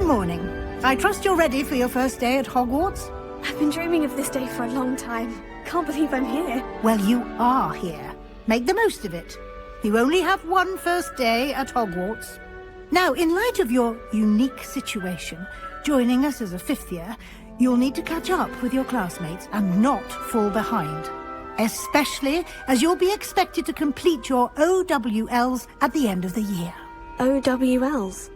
morning. I trust you're ready for your first day at Hogwarts? I've been dreaming of this day for a long time. Can't believe I'm here. Well, you are here. Make the most of it. You only have one first day at Hogwarts. Now, in light of your unique situation, joining us as a fifth year, you'll need to catch up with your classmates and not fall behind. Especially as you'll be expected to complete your OWLs at the end of the year. OWLs?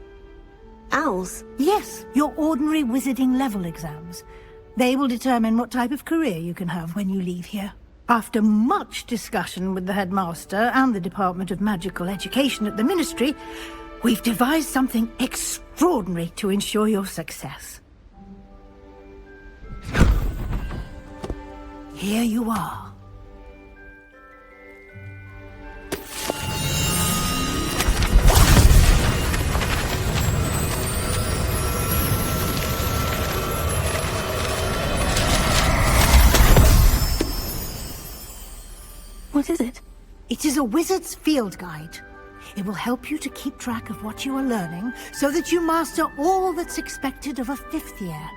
Owls? Yes, your ordinary wizarding level exams. They will determine what type of career you can have when you leave here. After much discussion with the headmaster and the Department of Magical Education at the Ministry, we've devised something extraordinary to ensure your success. Here you are. What is it? It is a wizard's field guide. It will help you to keep track of what you are learning so that you master all that's expected of a fifth year.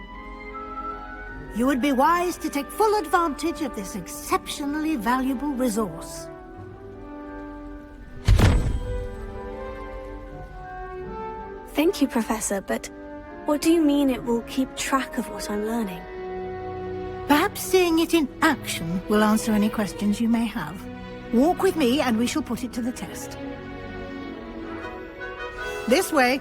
You would be wise to take full advantage of this exceptionally valuable resource. Thank you, Professor, but what do you mean it will keep track of what I'm learning? Perhaps seeing it in action will answer any questions you may have. Walk with me and we shall put it to the test. This way.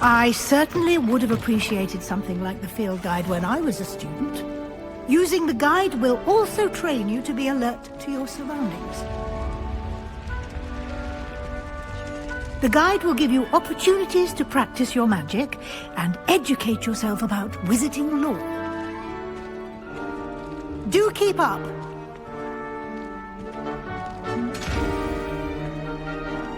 I certainly would have appreciated something like the field guide when I was a student. Using the guide will also train you to be alert to your surroundings. The guide will give you opportunities to practice your magic and educate yourself about wizarding lore. Do keep up!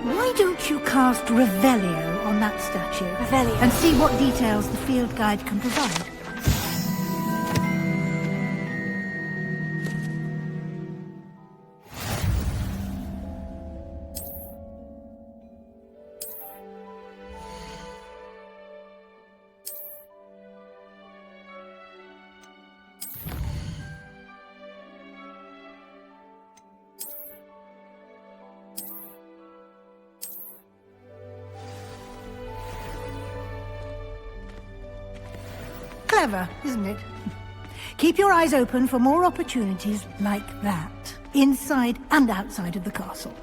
Why don't you cast Revelio on that statue? Revelio. And see what details the field guide can provide. Clever, isn't it? Keep your eyes open for more opportunities like that, inside and outside of the castle.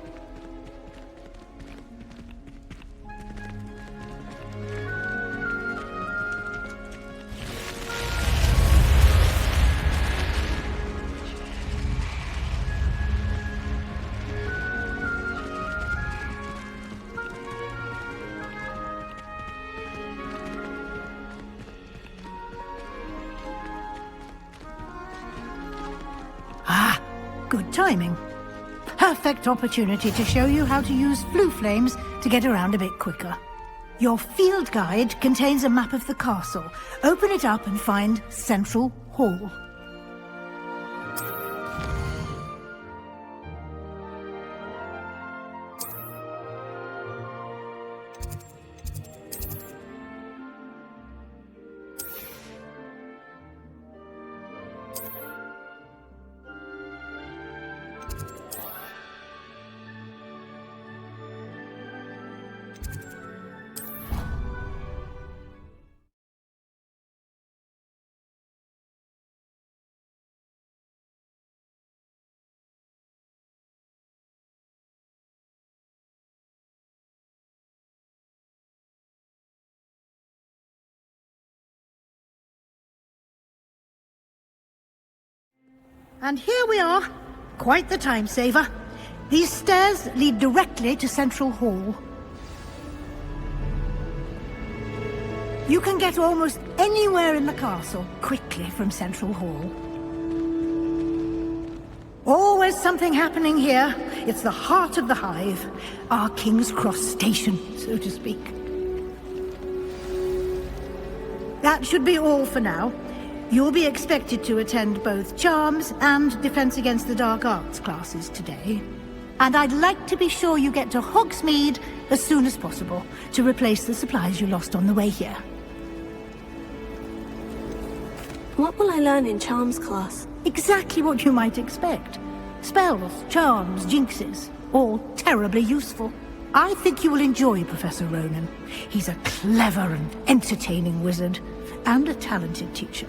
Good timing. Perfect opportunity to show you how to use blue flames to get around a bit quicker. Your field guide contains a map of the castle. Open it up and find Central Hall. And here we are. Quite the time saver. These stairs lead directly to Central Hall. You can get almost anywhere in the castle quickly from Central Hall. Always something happening here. It's the heart of the Hive. Our King's Cross station, so to speak. That should be all for now. You'll be expected to attend both Charms and Defense Against the Dark Arts classes today. And I'd like to be sure you get to Hogsmeade as soon as possible to replace the supplies you lost on the way here. What will I learn in Charms class? Exactly what you might expect. Spells, charms, jinxes, all terribly useful. I think you will enjoy Professor Ronan. He's a clever and entertaining wizard, and a talented teacher.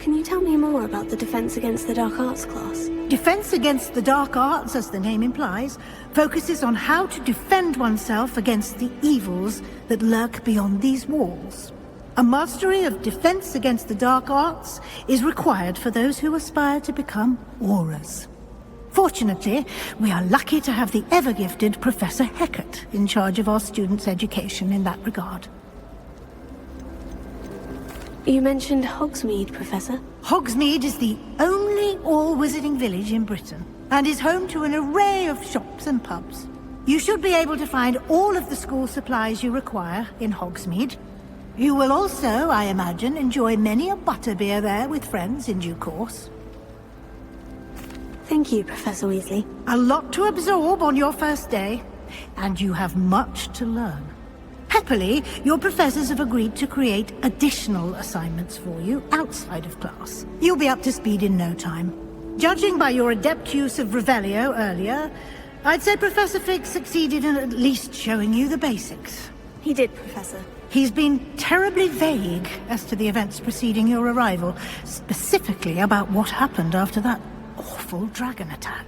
Can you tell me more about the Defense Against the Dark Arts class? Defense Against the Dark Arts, as the name implies, focuses on how to defend oneself against the evils that lurk beyond these walls. A mastery of Defense Against the Dark Arts is required for those who aspire to become Aurors. Fortunately, we are lucky to have the ever-gifted Professor Hecat in charge of our students' education in that regard. You mentioned Hogsmeade, Professor. Hogsmeade is the only all-wizarding village in Britain, and is home to an array of shops and pubs. You should be able to find all of the school supplies you require in Hogsmeade. You will also, I imagine, enjoy many a butterbeer there with friends in due course. Thank you, Professor Weasley. A lot to absorb on your first day, and you have much to learn. Happily, your professors have agreed to create additional assignments for you outside of class. You'll be up to speed in no time. Judging by your adept use of Revelio earlier, I'd say Professor Fig succeeded in at least showing you the basics. He did, Professor. He's been terribly vague as to the events preceding your arrival, specifically about what happened after that awful dragon attack.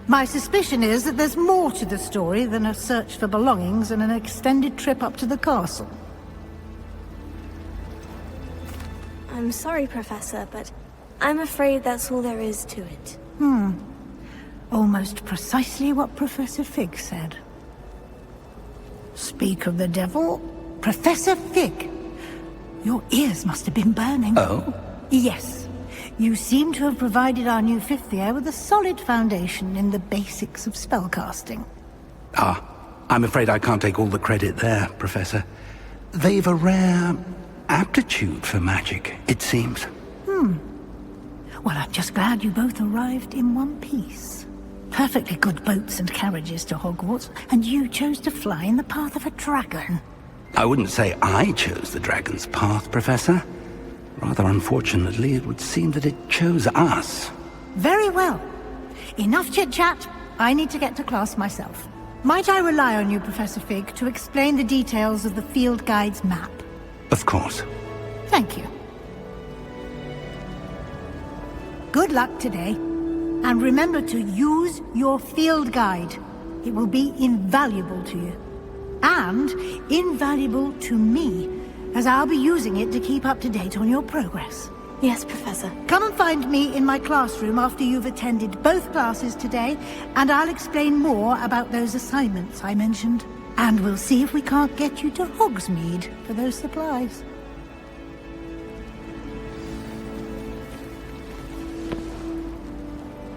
My suspicion is that there's more to the story than a search for belongings and an extended trip up to the castle. I'm sorry, Professor, but I'm afraid that's all there is to it. Almost precisely what Professor Fig said. Speak of the devil, Professor Fig. Your ears must have been burning. Oh? Yes. You seem to have provided our new fifth year with a solid foundation in the basics of spellcasting. I'm afraid I can't take all the credit there, Professor. They've a rare aptitude for magic, it seems. Well, I'm just glad you both arrived in one piece. Perfectly good boats and carriages to Hogwarts, and you chose to fly in the path of a dragon. I wouldn't say I chose the dragon's path, Professor. Rather unfortunately, it would seem that it chose us. Very well. Enough chit-chat. I need to get to class myself. Might I rely on you, Professor Fig, to explain the details of the field guide's map? Of course. Thank you. Good luck today. And remember to use your field guide. It will be invaluable to you. And invaluable to me, as I'll be using it to keep up to date on your progress. Yes, Professor. Come and find me in my classroom after you've attended both classes today, and I'll explain more about those assignments I mentioned. And we'll see if we can't get you to Hogsmeade for those supplies.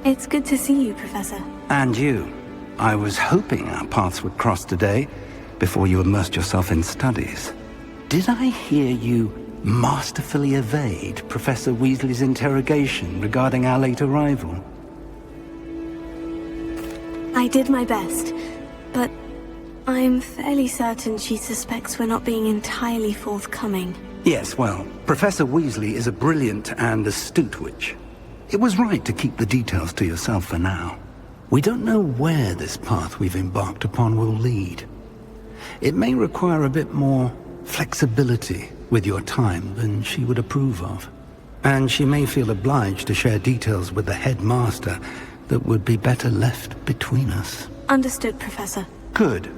It's good to see you, Professor. And you. I was hoping our paths would cross today, before you immersed yourself in studies. Did I hear you masterfully evade Professor Weasley's interrogation regarding our late arrival? I did my best, but I'm fairly certain she suspects we're not being entirely forthcoming. Yes, well, Professor Weasley is a brilliant and astute witch. It was right to keep the details to yourself for now. We don't know where this path we've embarked upon will lead. It may require a bit more flexibility with your time than she would approve of. And she may feel obliged to share details with the headmaster that would be better left between us. Understood, Professor. Good.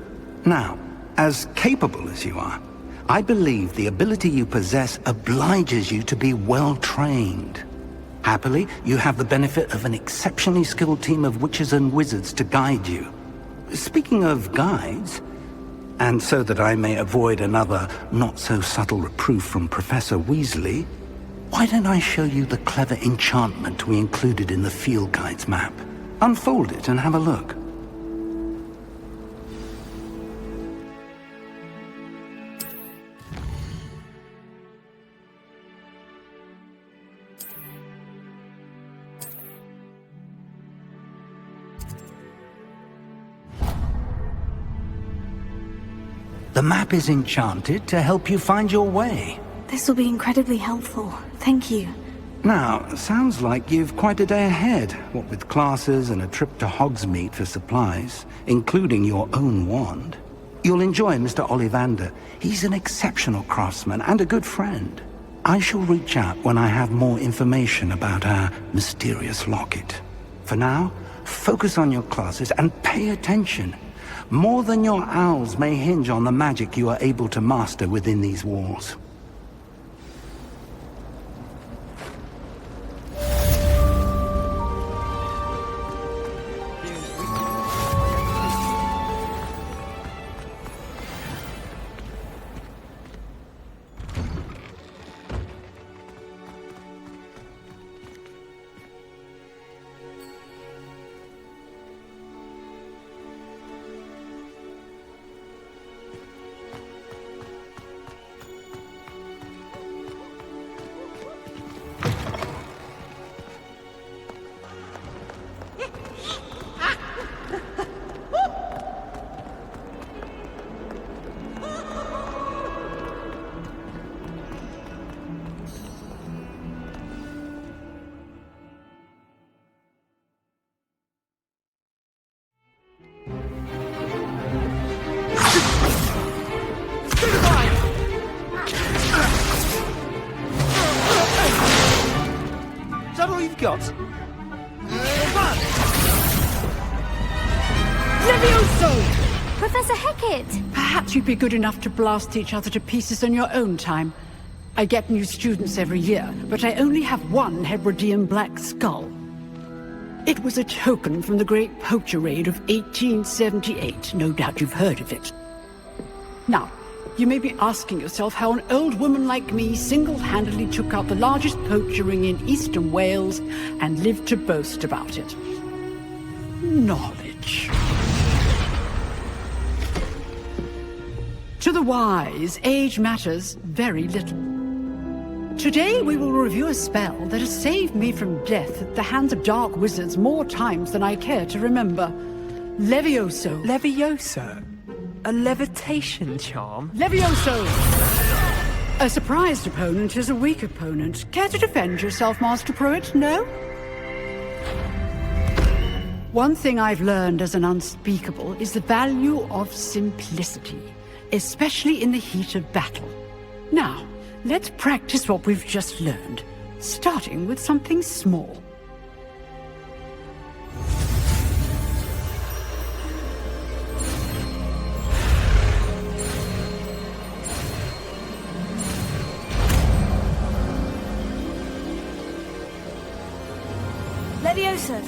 Now, as capable as you are, I believe the ability you possess obliges you to be well-trained. Happily, you have the benefit of an exceptionally skilled team of witches and wizards to guide you. Speaking of guides, and so that I may avoid another not-so-subtle reproof from Professor Weasley, why don't I show you the clever enchantment we included in the field guide's map? Unfold it and have a look. The map is enchanted to help you find your way. This will be incredibly helpful. Thank you. Now, sounds like you've quite a day ahead, what with classes and a trip to Hogsmeade for supplies, including your own wand. You'll enjoy Mr. Ollivander. He's an exceptional craftsman and a good friend. I shall reach out when I have more information about our mysterious locket. For now, focus on your classes and pay attention. More than your owls may hinge on the magic you are able to master within these walls. Got? Levioso! Professor Hecat! Perhaps you'd be good enough to blast each other to pieces in your own time. I get new students every year, but I only have one Hebridean black skull. It was a token from the Great Poacher Raid of 1878. No doubt you've heard of it. Now, you may be asking yourself how an old woman like me single-handedly took out the largest poacher ring in eastern Wales and lived to boast about it. Knowledge. To the wise, age matters very little. Today we will review a spell that has saved me from death at the hands of dark wizards more times than I care to remember. Levioso. Levioso? A levitation charm? Levioso! A surprised opponent is a weak opponent. Care to defend yourself, Master Pruitt? No? One thing I've learned as an unspeakable is the value of simplicity, especially in the heat of battle. Now, let's practice what we've just learned, starting with something small. Levioso!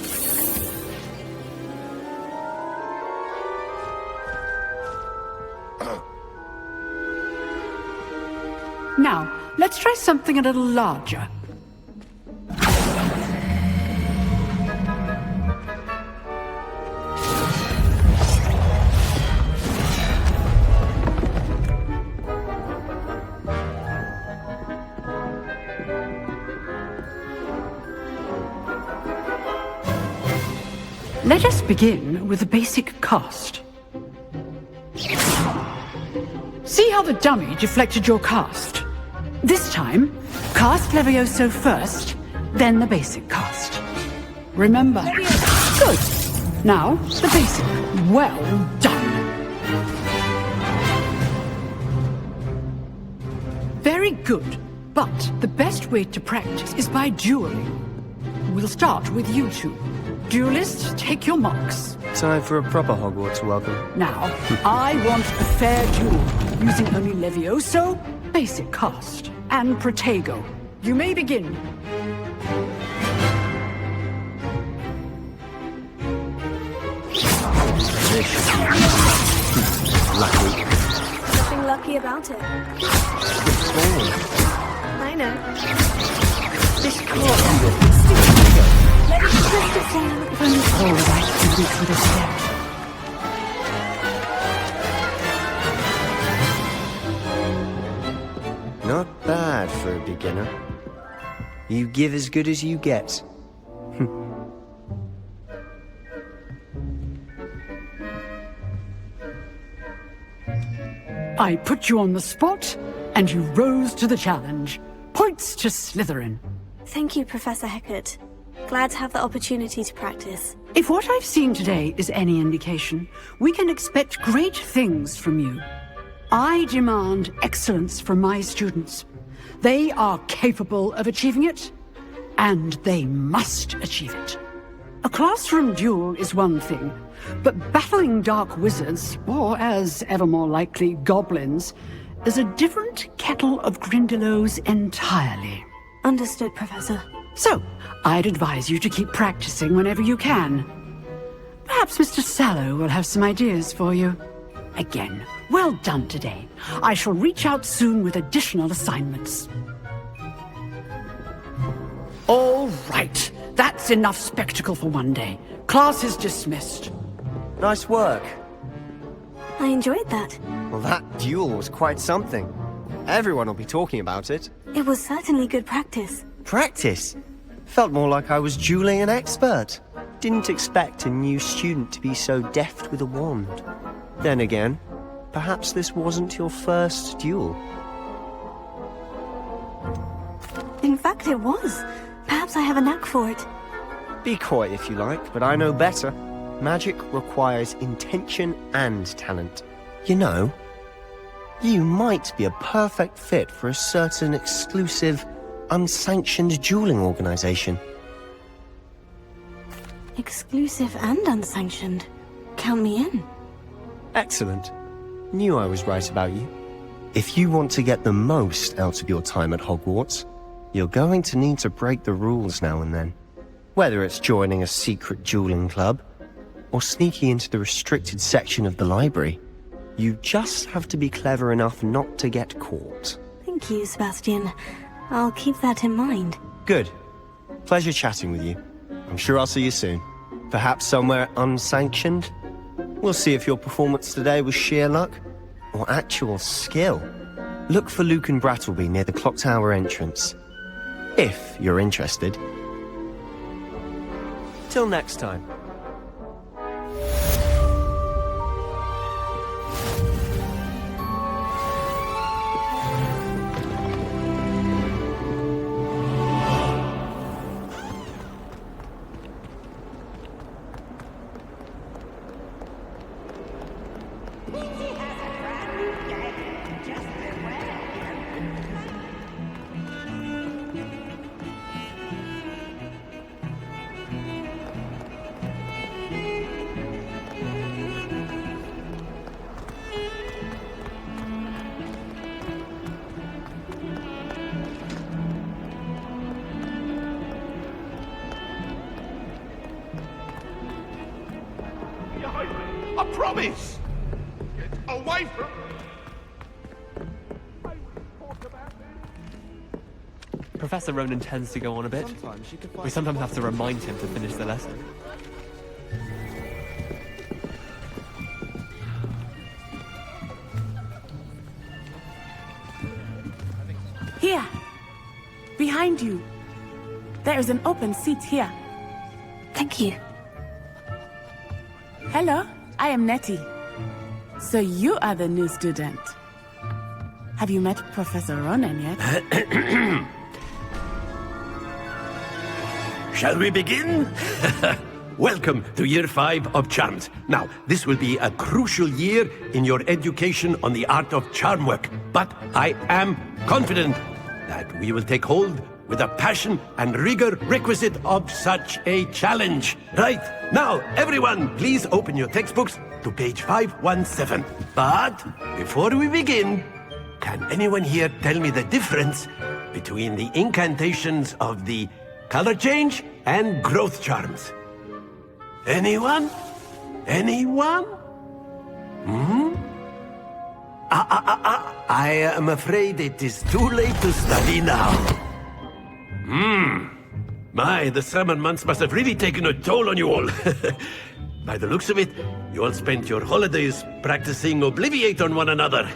Now, let's try something a little larger. Let us begin with the basic cast. See how the dummy deflected your cast? This time, cast Levioso first, then the basic cast. Remember? Good. Now, the basic. Well done. Very good. But the best way to practice is by dueling. We'll start with you two. Duelists, take your marks. Time for a proper Hogwarts welcome. Now, I want a fair duel, using only Levioso, basic cast, and Protego. You may begin. Lucky. Nothing lucky about it. I know. This can't be Let me twist it down. If only all the right students would have stepped. Not bad for a beginner. You give as good as you get. I put you on the spot, and you rose to the challenge. Points to Slytherin. Thank you, Professor Hecat. Glad to have the opportunity to practice. If what I've seen today is any indication, we can expect great things from you. I demand excellence from my students. They are capable of achieving it, and they must achieve it. A classroom duel is one thing, but battling dark wizards, or as ever more likely, goblins, is a different kettle of Grindylows entirely. Understood, Professor. So, I'd advise you to keep practicing whenever you can. Perhaps Mr. Sallow will have some ideas for you. Again, well done today. I shall reach out soon with additional assignments. All right. That's enough spectacle for one day. Class is dismissed. Nice work. I enjoyed that. Well, that duel was quite something. Everyone will be talking about it. It was certainly good practice. Practice? Felt more like I was dueling an expert. Didn't expect a new student to be so deft with a wand. Then again, perhaps this wasn't your first duel. In fact, it was. Perhaps I have a knack for it. Be coy if you like, but I know better. Magic requires intention and talent. You know, you might be a perfect fit for a certain exclusive, unsanctioned dueling organization. Exclusive and unsanctioned. Count me in. Excellent. Knew I was right about you. If you want to get the most out of your time at Hogwarts, you're going to need to break the rules now and then. Whether it's joining a secret dueling club, or sneaking into the restricted section of the library, you just have to be clever enough not to get caught. Thank you, Sebastian. I'll keep that in mind. Good. Pleasure chatting with you. I'm sure I'll see you soon. Perhaps somewhere unsanctioned? We'll see if your performance today was sheer luck or actual skill. Look for Luke and Brattleby near the clock tower entrance. If you're interested. Till next time. I promise! Get away from me! Professor Ronan tends to go on a bit. We sometimes have to remind him to finish the lesson. Here! Behind you! There is an open seat here. Thank you. Hello, I am Nettie. So you are the new student. Have you met Professor Ronan yet? Shall we begin? Welcome to Year 5 of Charms. Now, this will be a crucial year in your education on the art of charm work, but I am confident that we will take hold with the passion and rigor requisite of such a challenge. Right, now, everyone, please open your textbooks to page 517. But before we begin, can anyone here tell me the difference between the incantations of the color change and growth charms? Anyone? Anyone? I am afraid it is too late to study now. My, the summer months must have really taken a toll on you all. By the looks of it, you all spent your holidays practicing Obliviate on one another.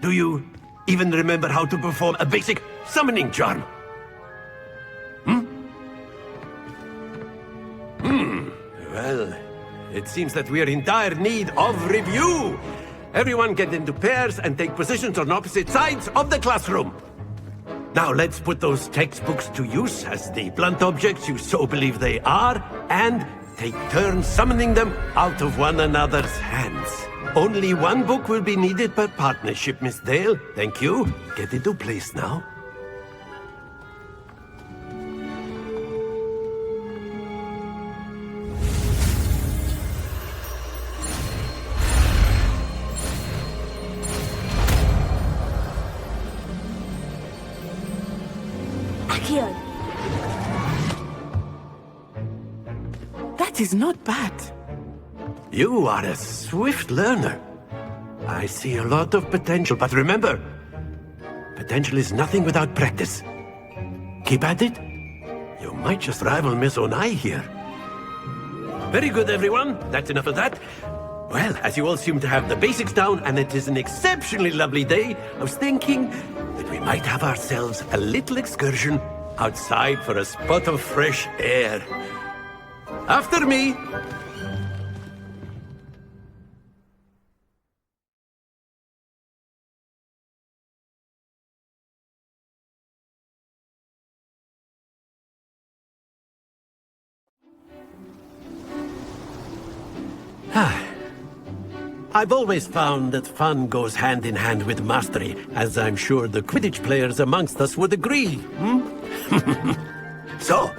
Do you even remember how to perform a basic summoning charm? Well, it seems that we are in dire need of review. Everyone get into pairs and take positions on opposite sides of the classroom. Now let's put those textbooks to use as the blunt objects you so believe they are, and take turns summoning them out of one another's hands. Only one book will be needed per partnership, Miss Dale. Thank you. Get into place now. Akio. That is not bad. You are a swift learner. I see a lot of potential, but remember, potential is nothing without practice. Keep at it. You might just rival Miss Onai here. Very good, everyone. That's enough of that. Well, as you all seem to have the basics down, and it is an exceptionally lovely day, I was thinking that we might have ourselves a little excursion outside for a spot of fresh air. After me! I've always found that fun goes hand in hand with mastery, as I'm sure the Quidditch players amongst us would agree. So,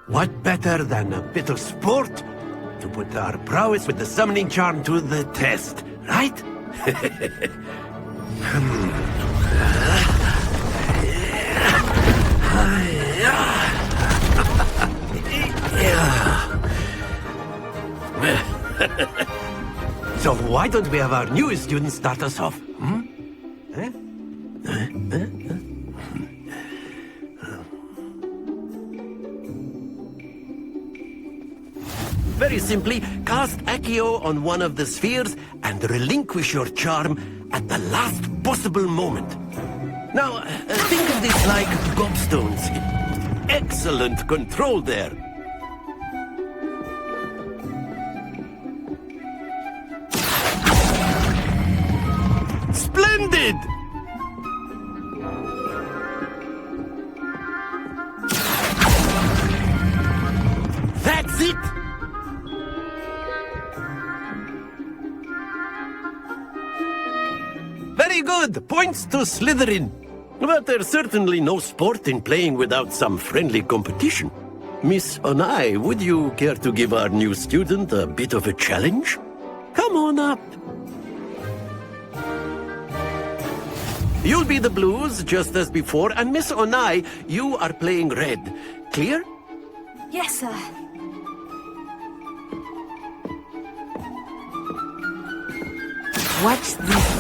what better than a bit of sport to put our prowess with the summoning charm to the test, right? So why don't we have our newest student start us off? Very simply, cast Accio on one of the spheres and relinquish your charm at the last possible moment. Now, think of this like gobstones. Excellent control there. Splendid! That's it! Very good! Points to Slytherin. But there's certainly no sport in playing without some friendly competition. Miss Onai, would you care to give our new student a bit of a challenge? Come on up. You'll be the blues, just as before, and Miss Onai, you are playing red. Clear? Yes, sir. Watch this.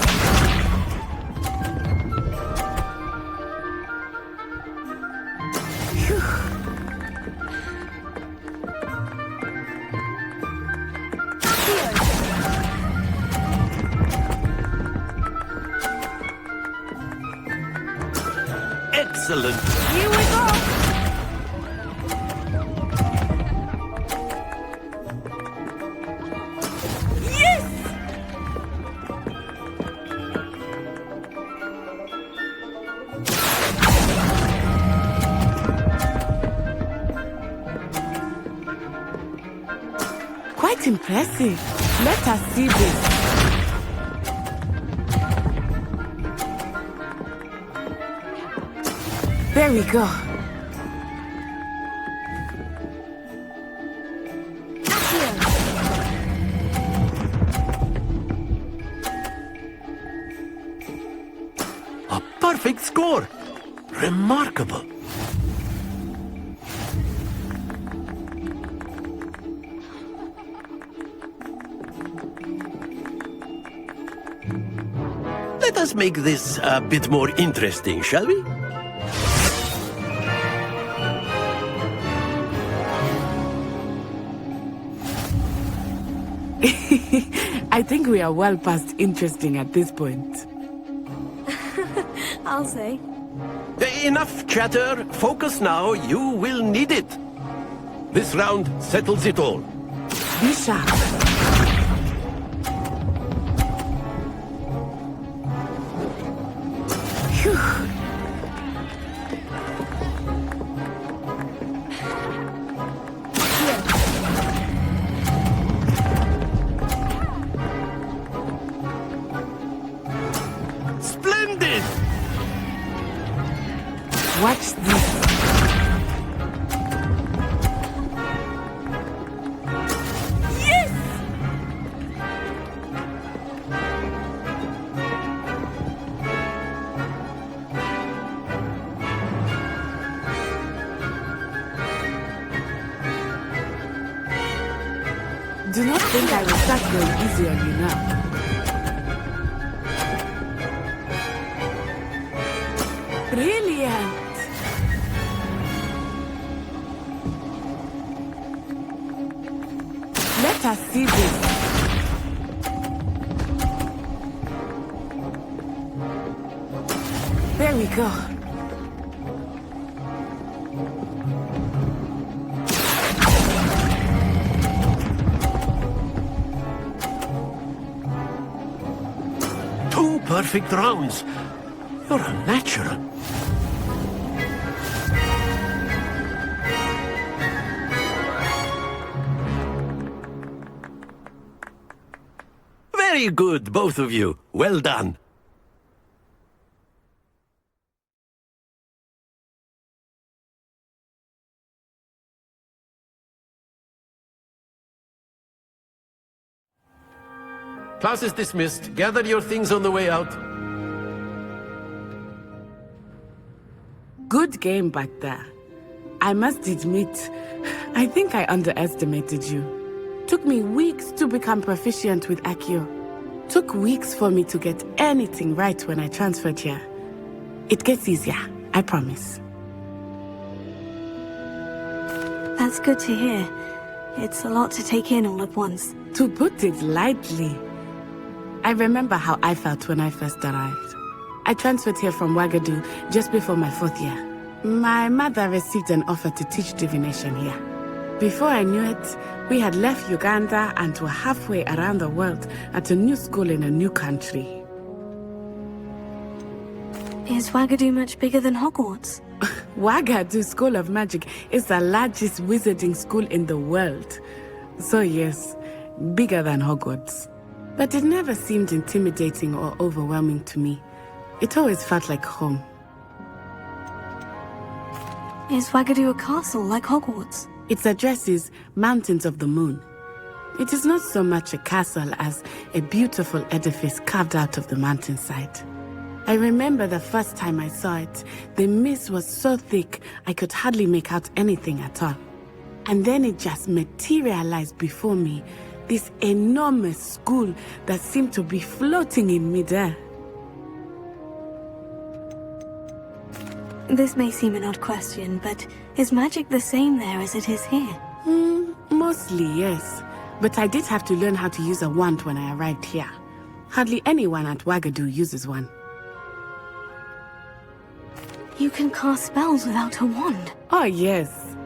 Excellent. Here we go. Yes! Quite impressive. Let us see this. There we go. A perfect score. Remarkable. Let us make this a bit more interesting, shall we? I think we are well past interesting at this point. I'll say. Enough chatter. Focus now. You will need it. This round settles it all. Be sharp. Phew. Splendid! Watch this. Do not think I will start going easy on you now. Brilliant! Let us see this. There we go. Perfect rounds. You're a natural. Very good, both of you. Well done. Class is dismissed. Gather your things on the way out. Good game back there. I must admit, I think I underestimated you. Took me weeks to become proficient with Accio. Took weeks for me to get anything right when I transferred here. It gets easier, I promise. That's good to hear. It's a lot to take in all at once. To put it lightly, I remember how I felt when I first arrived. I transferred here from Ouagadougou just before my 4th year. My mother received an offer to teach divination here. Before I knew it, we had left Uganda and were halfway around the world at a new school in a new country. Is Ouagadougou much bigger than Hogwarts? Ouagadougou School of Magic is the largest wizarding school in the world. So yes, bigger than Hogwarts. But it never seemed intimidating or overwhelming to me. It always felt like home. Is Ouagadougou a castle like Hogwarts? Its address is Mountains of the Moon. It is not so much a castle as a beautiful edifice carved out of the mountainside. I remember the first time I saw it, the mist was so thick I could hardly make out anything at all. And then it just materialized before me, this enormous school that seemed to be floating in midair. This may seem an odd question, but is magic the same there as it is here? Mostly, yes. But I did have to learn how to use a wand when I arrived here. Hardly anyone at Ouagadougou uses one. You can cast spells without a wand? Oh, yes.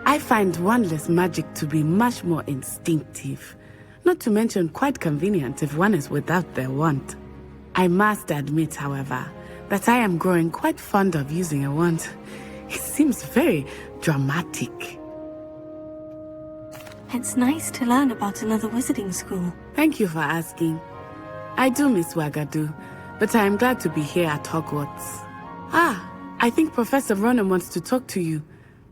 I find wandless magic to be much more instinctive. Not to mention quite convenient if one is without their wand. I must admit, however, that I am growing quite fond of using a wand. It seems very dramatic. It's nice to learn about another wizarding school. Thank you for asking. I do miss Ouagadougou, but I am glad to be here at Hogwarts. I think Professor Ronan wants to talk to you.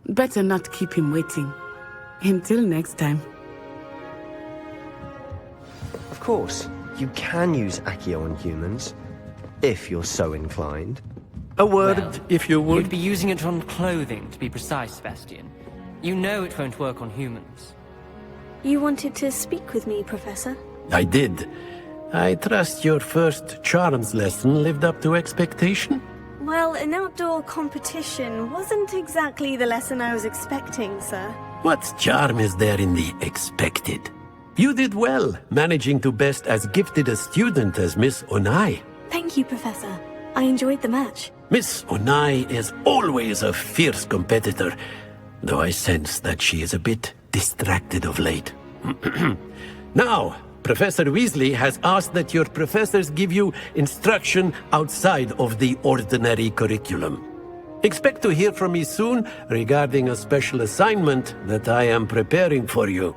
Better not keep him waiting. Until next time. Of course, you can use Accio on humans, if you're so inclined. A word, Well, if you would. You'd be using it on clothing, to be precise, Sebastian. You know it won't work on humans. You wanted to speak with me, Professor? I did. I trust your first charms lesson lived up to expectation? Well, an outdoor competition wasn't exactly the lesson I was expecting, sir. What charm is there in the expected? You did well, managing to best as gifted a student as Miss Onai. Thank you, Professor. I enjoyed the match. Miss Onai is always a fierce competitor, though I sense that she is a bit distracted of late. Now, Professor Weasley has asked that your professors give you instruction outside of the ordinary curriculum. Expect to hear from me soon regarding a special assignment that I am preparing for you.